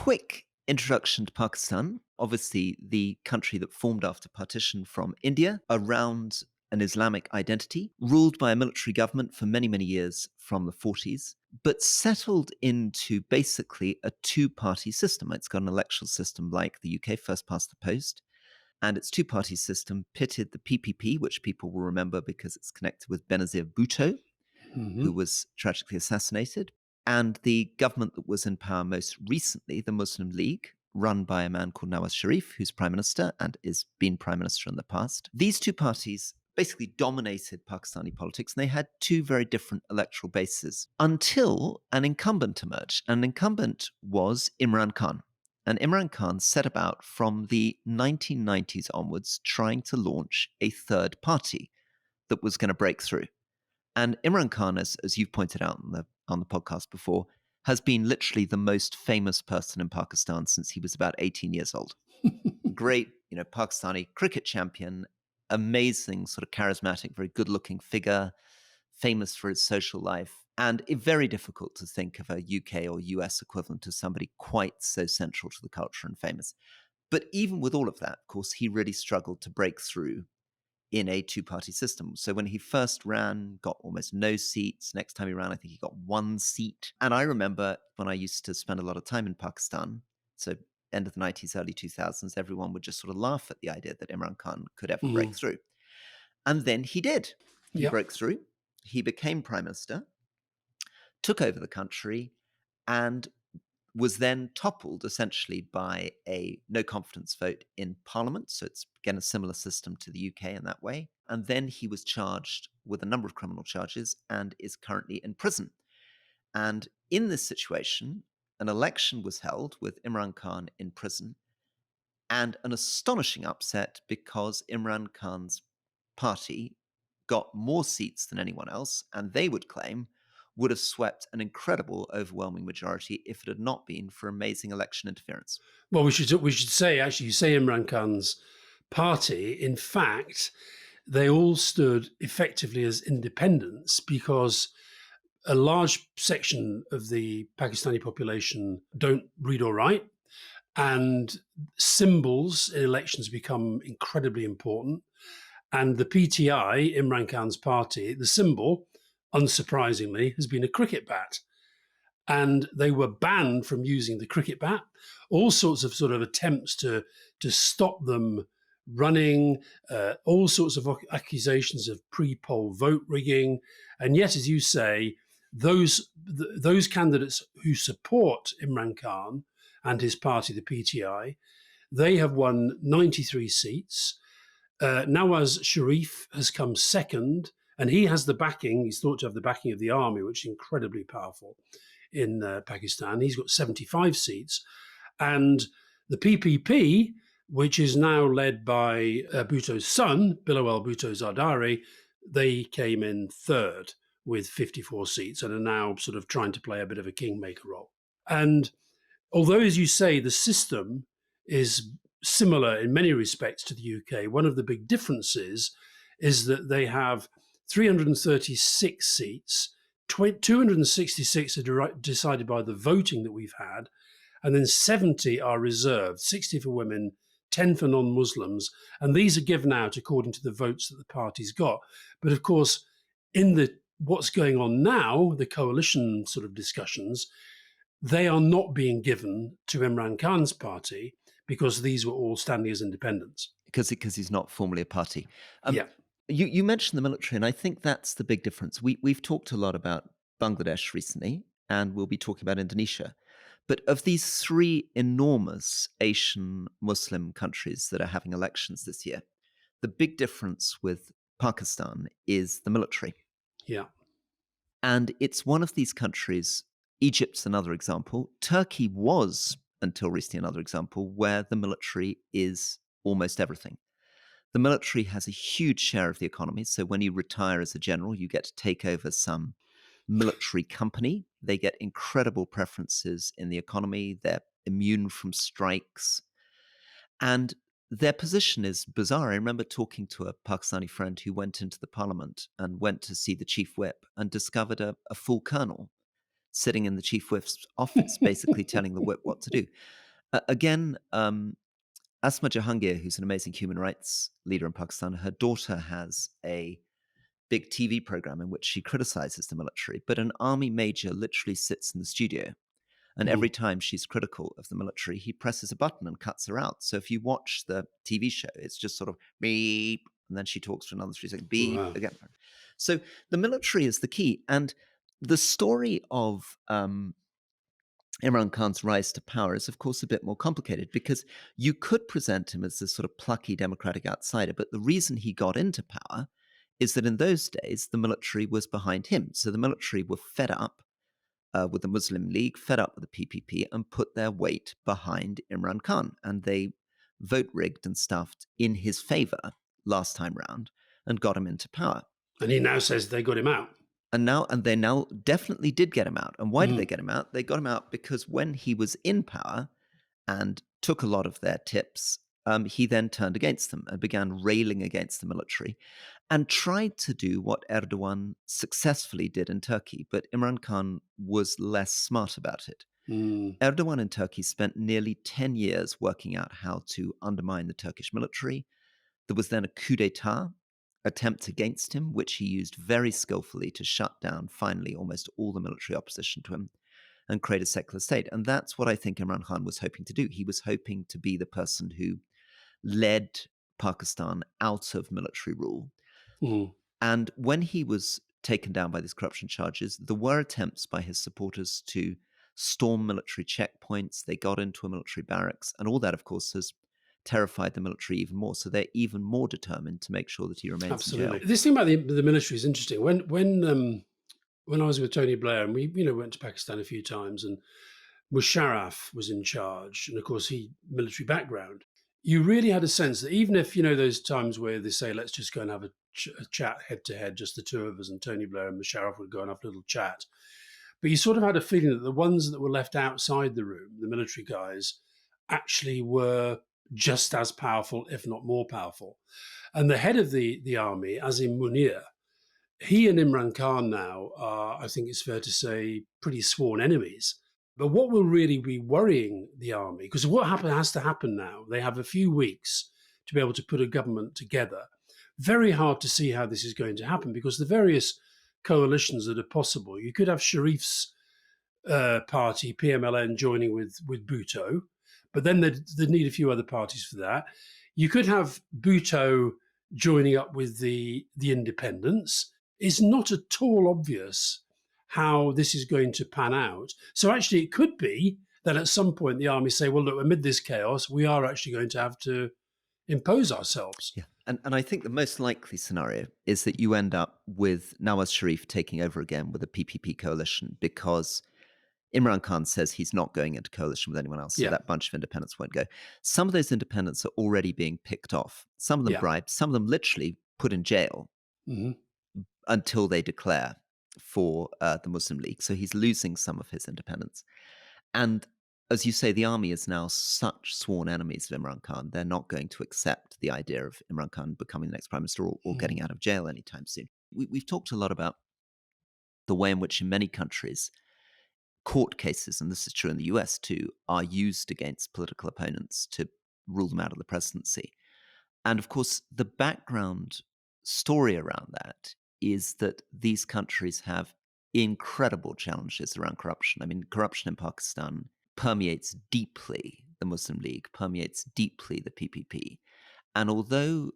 quick introduction to Pakistan, obviously the country that formed after partition from India around an Islamic identity, ruled by a military government for many, many years from the 40s, but settled into basically a two-party system. It's got an electoral system like the UK, first past the post, and its two-party system pitted the PPP, which people will remember because it's connected with Benazir Bhutto, who was tragically assassinated, and the government that was in power most recently, the Muslim League, run by a man called Nawaz Sharif, who's prime minister and has been prime minister in the past. These two parties basically dominated Pakistani politics, and they had two very different electoral bases until an incumbent emerged. An incumbent was Imran Khan. And Imran Khan set about from the 1990s onwards trying to launch a third party that was going to break through. And Imran Khan, as you've pointed out on the podcast before, has been literally the most famous person in Pakistan since he was about 18 years old. Great, Pakistani cricket champion, amazing, sort of charismatic, very good-looking figure, famous for his social life, and very difficult to think of a UK or US equivalent to somebody quite so central to the culture and famous. But even with all of that, of course, he really struggled to break through in a two-party system. So when he first ran, got almost no seats. Next time he ran, I think he got one seat. And I remember when I used to spend a lot of time in Pakistan, so end of the 90s, early 2000s, everyone would just sort of laugh at the idea that Imran Khan could ever break through. And then he did. He broke through. He became prime minister, took over the country, and was then toppled essentially by a no confidence vote in Parliament. So it's, again, a similar system to the UK in that way. And then he was charged with a number of criminal charges and is currently in prison. And in this situation, an election was held with Imran Khan in prison, and an astonishing upset because Imran Khan's party got more seats than anyone else, and they would claim would have swept an incredible, overwhelming majority if it had not been for amazing election interference. Well, we should say, actually, you say Imran Khan's party. In fact, they all stood effectively as independents because a large section of the Pakistani population don't read or write, and symbols in elections become incredibly important. And the PTI, Imran Khan's party, the symbol, unsurprisingly, has been a cricket bat. And they were banned from using the cricket bat. All sorts of sort of attempts to stop them running, all sorts of accusations of pre-poll vote rigging. And yet, as you say, those candidates who support Imran Khan and his party, the PTI, they have won 93 seats. Nawaz Sharif has come second, and he has the backing. He's thought to have the backing of the army, which is incredibly powerful in Pakistan. He's got 75 seats. And the PPP, which is now led by Bhutto's son, Bilawal Bhutto Zardari, they came in third with 54 seats and are now sort of trying to play a bit of a kingmaker role. And although, as you say, the system is similar in many respects to the UK, one of the big differences is that they have 336 seats, 266 are decided by the voting that we've had, and then 70 are reserved, 60 for women, 10 for non-Muslims, and these are given out according to the votes that the parties got. But of course, in what's going on now, the coalition sort of discussions, they are not being given to Imran Khan's party because these were all standing as independents. Because he's not formally a party. Yeah. You mentioned the military, and I think that's the big difference. We've talked a lot about Bangladesh recently, and we'll be talking about Indonesia. But of these three enormous Asian Muslim countries that are having elections this year, the big difference with Pakistan is the military. Yeah. And it's one of these countries, Egypt's another example. Turkey was, until recently, another example, where the military is almost everything. The military has a huge share of the economy. So when you retire as a general, you get to take over some military company. They get incredible preferences in the economy. They're immune from strikes. And their position is bizarre. I remember talking to a Pakistani friend who went into the parliament and went to see the chief whip and discovered a full colonel sitting in the chief whip's office, basically telling the whip what to do. Again, Asma Jahangir, who's an amazing human rights leader in Pakistan, her daughter has a big TV program in which she criticizes the military, but an army major literally sits in the studio. And every Mm. time she's critical of the military, he presses a button and cuts her out. So if you watch the TV show, it's just sort of beep, and then she talks for another 3 seconds, beep Wow. again. So the military is the key. And the story of Imran Khan's rise to power is, of course, a bit more complicated because you could present him as this sort of plucky democratic outsider. But the reason he got into power is that in those days, the military was behind him. So the military were fed up with the Muslim League, fed up with the PPP, and put their weight behind Imran Khan. And they vote rigged and stuffed in his favor last time round and got him into power. And he now says they got him out. And they now definitely did get him out. And why did they Mm. get him out? They got him out because when he was in power and took a lot of their tips, he then turned against them and began railing against the military and tried to do what Erdogan successfully did in Turkey. But Imran Khan was less smart about it. Mm. Erdogan in Turkey spent nearly 10 years working out how to undermine the Turkish military. There was then a coup d'etat attempt against him, which he used very skillfully to shut down, finally, almost all the military opposition to him and create a secular state. And that's what I think Imran Khan was hoping to do. He was hoping to be the person who led Pakistan out of military rule. Mm. And when he was taken down by these corruption charges, there were attempts by his supporters to storm military checkpoints. They got into a military barracks, and all that, of course, has terrified the military even more. So they're even more determined to make sure that he remains in Absolutely. jail. This thing about the military is interesting. When I was with Tony Blair, and we went to Pakistan a few times, and Musharraf was in charge, and of course he military background. You really had a sense that even if those times where they say let's just go and have a chat head to head, just the two of us, and Tony Blair and Musharraf would go and have a little chat, but you sort of had a feeling that the ones that were left outside the room, the military guys, actually were just as powerful, if not more powerful. And the head of the army, Azim Munir, he and Imran Khan now are, I think it's fair to say, pretty sworn enemies. But what will really be worrying the army, because what has to happen now, they have a few weeks to be able to put a government together. Very hard to see how this is going to happen because the various coalitions that are possible, you could have Sharif's party, PMLN, joining with Bhutto, but then they'd need a few other parties for that. You could have Bhutto joining up with the independents. It's not at all obvious how this is going to pan out. So actually, it could be that at some point the army say, well, look, amid this chaos, we are actually going to have to impose ourselves. Yeah. And I think the most likely scenario is that you end up with Nawaz Sharif taking over again with a PPP coalition because Imran Khan says he's not going into coalition with anyone else, so Yeah, that bunch of independents won't go. Some of those independents are already being picked off. Some of them yeah. bribed, some of them literally put in jail Hmm. until they declare for the Muslim League. So he's losing some of his independents. And as you say, the army is now such sworn enemies of Imran Khan. They're not going to accept the idea of Imran Khan becoming the next prime minister or getting out of jail anytime soon. We've talked a lot about the way in which in many countries court cases, and this is true in the US too, are used against political opponents to rule them out of the presidency. And of course, the background story around that is that these countries have incredible challenges around corruption. I mean, corruption in Pakistan permeates deeply the Muslim League, permeates deeply the PPP. And although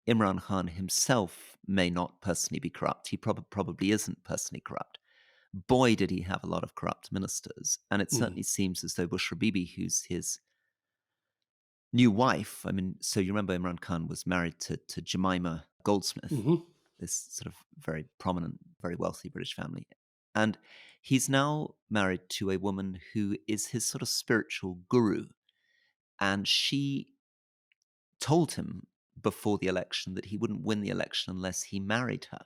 Imran Khan himself may not personally be corrupt, he probably isn't personally corrupt. Boy, did he have a lot of corrupt ministers. And it Hmm. certainly seems as though Bushra Bibi, who's his new wife, I mean, so you remember Imran Khan was married to Jemima Goldsmith, Hmm. this sort of very prominent, very wealthy British family. And he's now married to a woman who is his sort of spiritual guru. And she told him before the election that he wouldn't win the election unless he married her,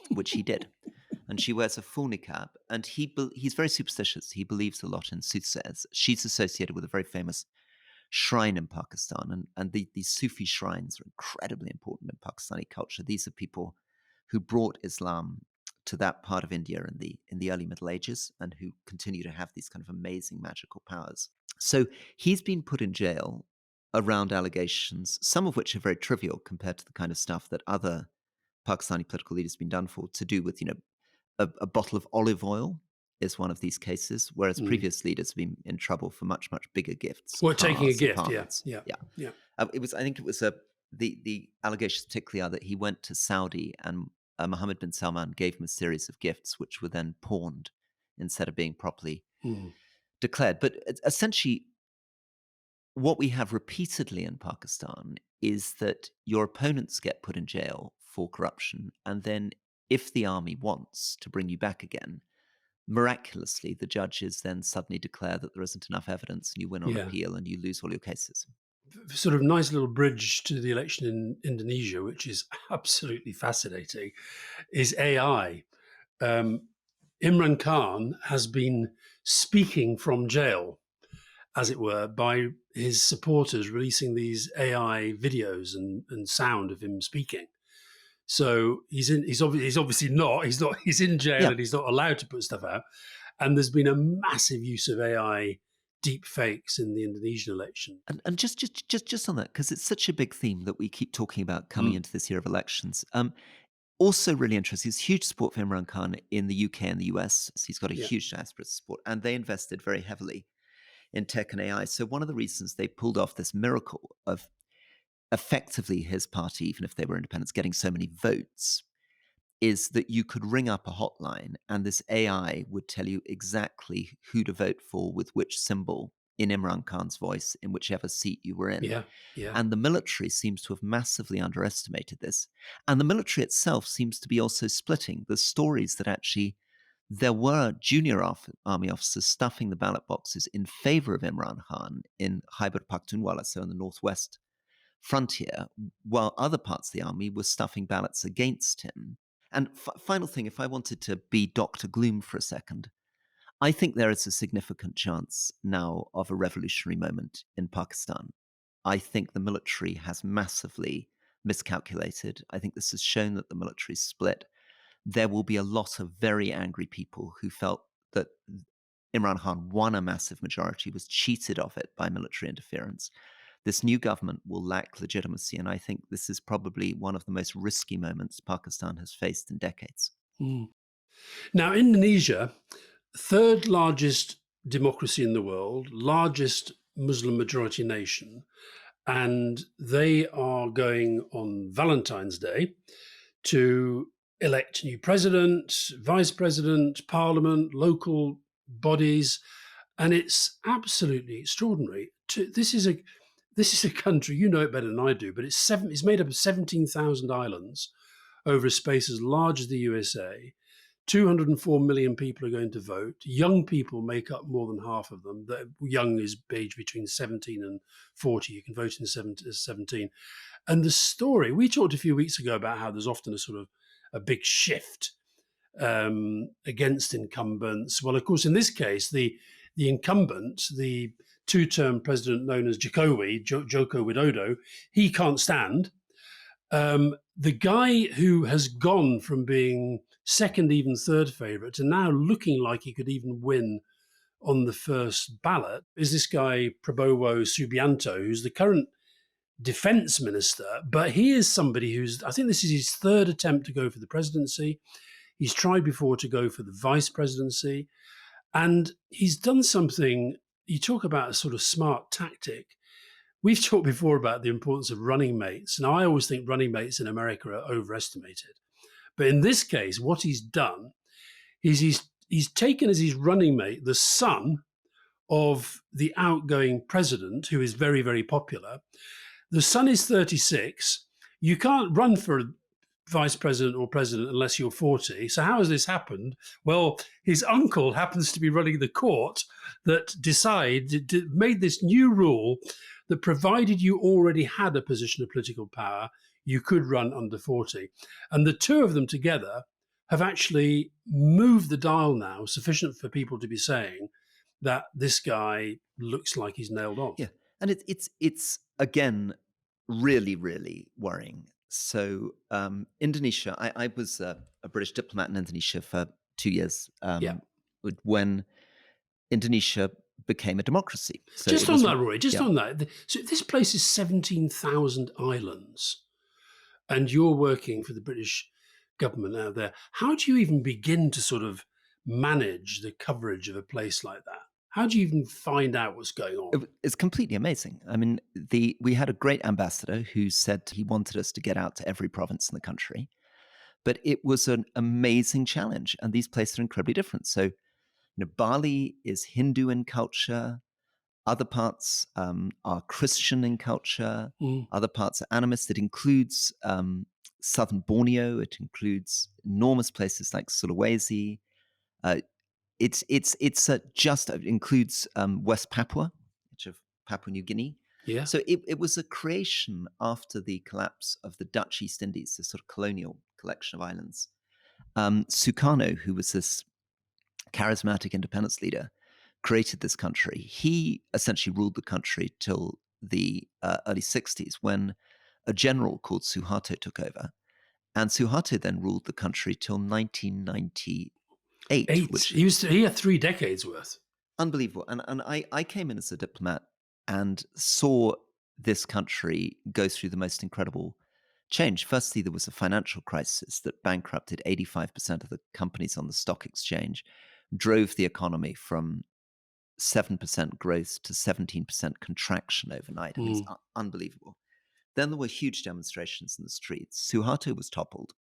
which he did. And she wears a full niqab, and he's very superstitious. He believes a lot in soothsayers. She's associated with a very famous shrine in Pakistan, and these Sufi shrines are incredibly important in Pakistani culture. These are people who brought Islam to that part of India in the early Middle Ages and who continue to have these kind of amazing magical powers. So he's been put in jail around allegations, some of which are very trivial compared to the kind of stuff that other Pakistani political leaders have been done for, to do with, a bottle of olive oil is one of these cases, whereas Mm. previous leaders have been in trouble for much, much bigger gifts, Well, taking a cars, gift, yeah, apartments. yeah, Yeah. yeah. I think it was the allegations particularly are that he went to Saudi and Mohammed bin Salman gave him a series of gifts, which were then pawned instead of being properly Mm. declared. But essentially, what we have repeatedly in Pakistan is that your opponents get put in jail for corruption, and then if the army wants to bring you back again, miraculously, the judges then suddenly declare that there isn't enough evidence and you win on Yeah. appeal and you lose all your cases. Sort of nice little bridge to the election in Indonesia, which is absolutely fascinating, is AI. Um, Imran Khan has been speaking from jail, as it were, by his supporters releasing these AI videos and sound of him speaking. So he's obviously not. He's in jail Yeah. and he's not allowed to put stuff out. And there's been a massive use of AI deep fakes in the Indonesian election. And just on that, because it's such a big theme that we keep talking about coming Mm. into this year of elections. Also really interesting, there's huge support for Imran Khan in the UK and the US. So he's got a Yeah, huge diaspora support, and they invested very heavily in tech and AI. So one of the reasons they pulled off this miracle of effectively his party, even if they were independents, getting so many votes is that you could ring up a hotline and this AI would tell you exactly who to vote for with which symbol in Imran Khan's voice in whichever seat you were in. yeah, yeah, And the military seems to have massively underestimated this. And the military itself seems to be also splitting. There's stories that actually there were junior army officers stuffing the ballot boxes in favor of Imran Khan in Khyber Pakhtunkhwa, so in the northwest frontier, while other parts of the army were stuffing ballots against him. And final thing, if I wanted to be Dr. Gloom for a second, I think there is a significant chance now of a revolutionary moment in Pakistan. I think the military has massively miscalculated. I think this has shown that the military is split. There will be a lot of very angry people who felt that Imran Khan won a massive majority, was cheated of it by military interference. This new government will lack legitimacy, and I think this is probably one of the most risky moments Pakistan has faced in decades. Mm. Now, Indonesia, third largest democracy in the world, largest Muslim majority nation, and they are going on Valentine's Day to elect new president, vice president, parliament, local bodies, and it's absolutely extraordinary. This is a country, you know it better than I do, but it's made up of 17,000 islands over a space as large as the USA. 204 million people are going to vote. Young people make up more than half of them. The young is age between 17 and 40. You can vote in 17. And the story, we talked a few weeks ago about how there's often a sort of a big shift against incumbents. Well, of course, in this case, the incumbent, the two-term president known as Joko Widodo, he can't stand. The guy who has gone from being second, even third favourite to now looking like he could even win on the first ballot is this guy Prabowo Subianto, who's the current defence minister. But he is somebody I think this is his third attempt to go for the presidency. He's tried before to go for the vice presidency. And he's done something, you talk about a sort of smart tactic. We've talked before about the importance of running mates. Now, I always think running mates in America are overestimated. But in this case, what he's done is he's taken as his running mate the son of the outgoing president, who is very, very popular. The son is 36. You can't run for vice president or president unless you're 40. So how has this happened? Well, his uncle happens to be running the court that made this new rule that provided you already had a position of political power, you could run under 40. And the two of them together have actually moved the dial now sufficient for people to be saying that this guy looks like he's nailed on. Yeah, and it's again really really worrying. So, Indonesia, I was a British diplomat in Indonesia for 2 years Yeah. when Indonesia became a democracy. So Just it on was, that, Rory, just yeah, on that. So this place is 17,000 islands, and you're working for the British government out there. How do you even begin to sort of manage the coverage of a place like that? How do you even find out what's going on? it's completely amazing. I mean, we had a great ambassador who said he wanted us to get out to every province in the country, but it was an amazing challenge. And these places are incredibly different. So, Bali is Hindu in culture. Other parts are Christian in culture. Mm, Other parts are animist. It includes southern Borneo. It includes enormous places like Sulawesi. Uh, it includes West Papua, which of Papua New Guinea. yeah. So it was a creation after the collapse of the Dutch East Indies, this sort of colonial collection of islands. Sukarno, who was this charismatic independence leader, created this country. He essentially ruled the country till the early 60s when a general called Suharto took over. And Suharto then ruled the country till 1998, Eight. which He had 3 decades worth. unbelievable. And I came in as a diplomat and saw this country go through the most incredible change. Firstly, there was a financial crisis that bankrupted 85% of the companies on the stock exchange, drove the economy from 7% growth to 17% contraction overnight. I mean, it's Mm. unbelievable. Then there were huge demonstrations in the streets. Suharto was toppled,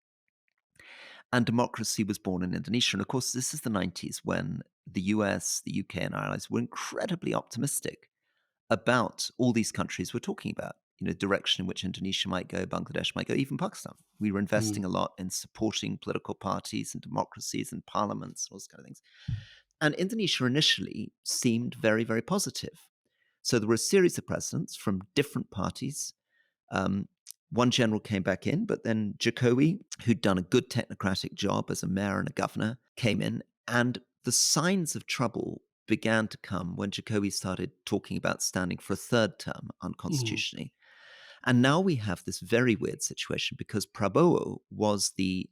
and democracy was born in Indonesia. And of course, this is the 90s when the US, the UK, and Ireland were incredibly optimistic about all these countries we're talking about, direction in which Indonesia might go, Bangladesh might go, even Pakistan. We were investing Mm. a lot in supporting political parties and democracies and parliaments and all those kind of things. And Indonesia initially seemed very, very positive. So there were a series of presidents from different parties. Um, One general came back in, but then Jokowi, who'd done a good technocratic job as a mayor and a governor, came in. And the signs of trouble began to come when Jokowi started talking about standing for a third term Mm. unconstitutionally. And now we have this very weird situation because Prabowo was the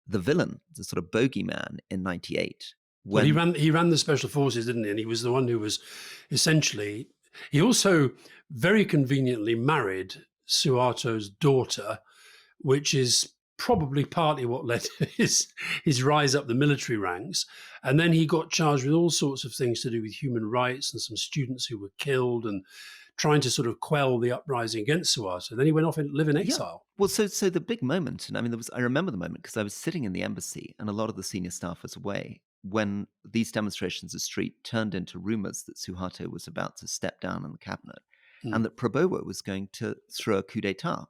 villain, the sort of bogeyman in 98 Well, he when ran the special forces, didn't he? And he was the one who was essentially. He also very conveniently married Suharto's daughter, which is probably partly what led to his rise up the military ranks. And then he got charged with all sorts of things to do with human rights and some students who were killed and trying to sort of quell the uprising against Suharto. Then he went off and live in yeah. exile. Well, so the big moment, and I mean, I remember the moment because I was sitting in the embassy and a lot of the senior staff was away when these demonstrations in the street turned into rumors that Suharto was about to step down in the cabinet and Mm. that Prabowo was going to throw a coup d'etat.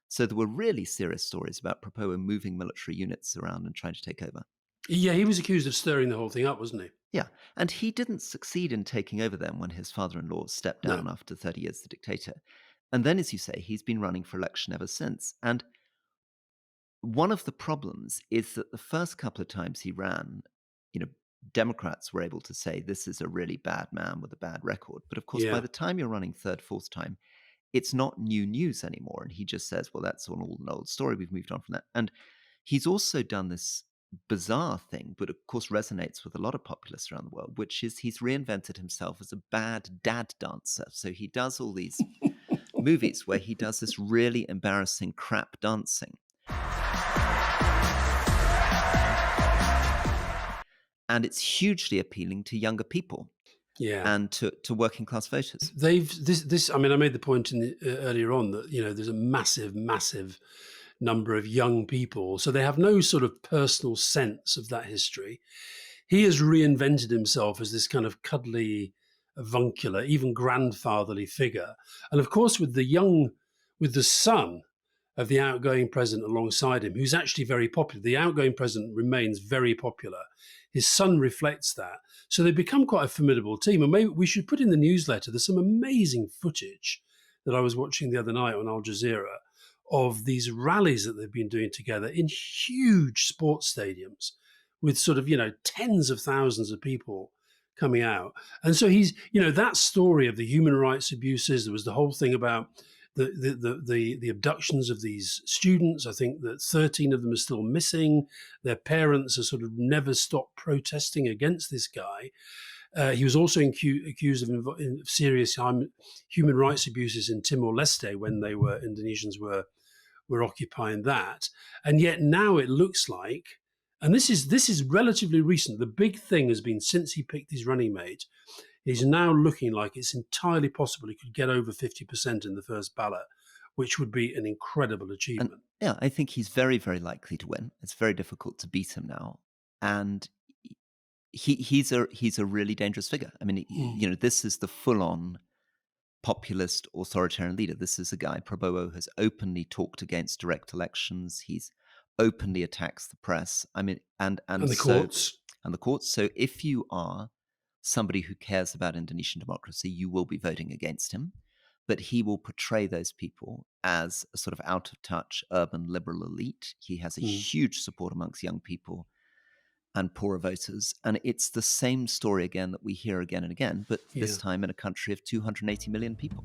So there were really serious stories about Prabowo moving military units around and trying to take over. Yeah, he was accused of stirring the whole thing up, wasn't he? Yeah, and he didn't succeed in taking over then when his father-in-law stepped No. down after 30 years as the dictator. And then, as you say, he's been running for election ever since. And one of the problems is that the first couple of times he ran, you know, Democrats were able to say this is a really bad man with a bad record. But of course, by Yeah. the time you're running third, fourth time, it's not new news anymore. And he just says, well, that's an old story. We've moved on from that. And he's also done this bizarre thing, but of course resonates with a lot of populists around the world, which is he's reinvented himself as a bad dad dancer. So he does all these movies where he does this really embarrassing crap dancing. And it's hugely appealing to younger people Yeah. and to working class voters. They've this. I mean, I made the point in earlier on that there's a massive number of young people, so they have no sort of personal sense of that history. He has reinvented himself as this kind of cuddly, avuncular, even grandfatherly figure, and of course, with the son of the outgoing president alongside him, who's actually very popular. The outgoing president remains very popular. His son reflects that. So they become quite a formidable team. And maybe we should put in the newsletter, there's some amazing footage that I was watching the other night on Al Jazeera of these rallies that they've been doing together in huge sports stadiums with sort of, tens of thousands of people coming out. And so he's, that story of the human rights abuses, there was the whole thing about the abductions of these students. I think that 13 of them are still missing. Their parents are sort of never stopped protesting against this guy. He was also accused of serious human rights abuses in Timor-Leste when Indonesians were occupying that. And yet now it looks like, and this is relatively recent. The big thing has been since he picked his running mate. He's now looking like it's entirely possible he could get over 50% in the first ballot, which would be an incredible And achievement. yeah, I think he's very, very likely to win. It's very difficult to beat him now. And he's a really dangerous figure. I mean, Mm. this is the full-on populist authoritarian leader. This is a guy, Prabowo has openly talked against direct elections. He's openly attacks the press. I mean, And the courts. and the courts. So if you are somebody who cares about Indonesian democracy, you will be voting against him. But he will portray those people as a sort of out of touch urban liberal elite. He has a Mm. huge support amongst young people and poorer voters. And it's the same story again that we hear again and again, but this Yeah. time in a country of 280 million people.